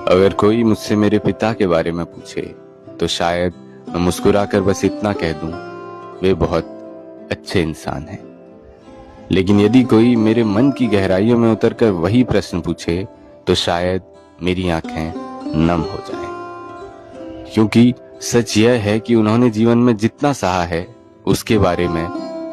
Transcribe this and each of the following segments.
अगर कोई मुझसे मेरे पिता के बारे में पूछे तो शायद मैं मुस्कुराकर बस इतना कह दूं, वे बहुत अच्छे इंसान हैं। लेकिन यदि कोई मेरे मन की गहराइयों में उतरकर वही प्रश्न पूछे तो शायद मेरी आंखें नम हो जाएं। क्योंकि सच यह है कि उन्होंने जीवन में जितना सहा है उसके बारे में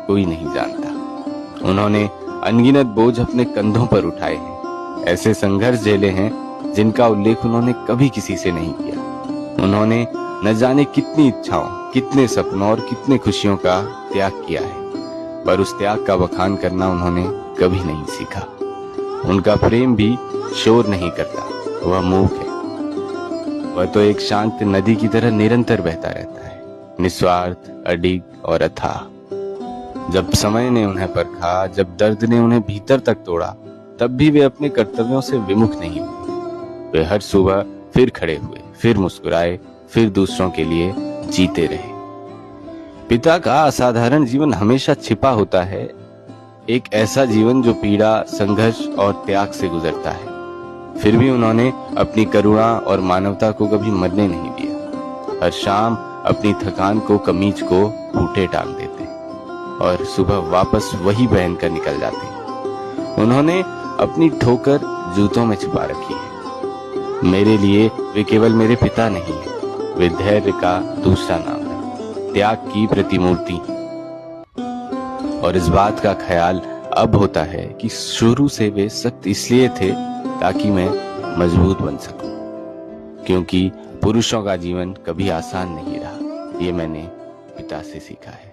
कोई नहीं जानता। उन्होंने अनगिनत बोझ अपने कंधों पर उठाए हैं, ऐसे संघर्ष झेले हैं जिनका उल्लेख उन्होंने कभी किसी से नहीं किया। उन्होंने न जाने कितनी इच्छाओं, कितने सपनों और कितने खुशियों का त्याग किया है, पर उस त्याग का बखान करना उन्होंने कभी नहीं सीखा। उनका प्रेम भी शोर नहीं करता, वह मूक है। वह तो एक शांत नदी की तरह निरंतर बहता रहता है, निस्वार्थ, अडिग और अथाह। जब समय ने उन्हें परखा, जब दर्द ने उन्हें भीतर तक तोड़ा, तब भी वे अपने कर्तव्यों से विमुख नहीं हुए। वे हर सुबह फिर खड़े हुए, फिर मुस्कुराए, फिर दूसरों के लिए जीते रहे। पिता का असाधारण जीवन हमेशा छिपा होता है, एक ऐसा जीवन जो पीड़ा, संघर्ष और त्याग से गुजरता है। फिर भी उन्होंने अपनी करुणा और मानवता को कभी मरने नहीं दिया। हर शाम अपनी थकान को, कमीज को बूटे टांग देते और सुबह वापस वही पहनकर निकल जाते। उन्होंने अपनी ठोकर जूतों में छिपा रखी है। मेरे लिए वे केवल मेरे पिता नहीं है, वे धैर्य का दूसरा नाम है, त्याग की प्रतिमूर्ति। और इस बात का ख्याल अब होता है कि शुरू से वे सख्त इसलिए थे ताकि मैं मजबूत बन सकूं, क्योंकि पुरुषों का जीवन कभी आसान नहीं रहा। ये मैंने पिता से सीखा है।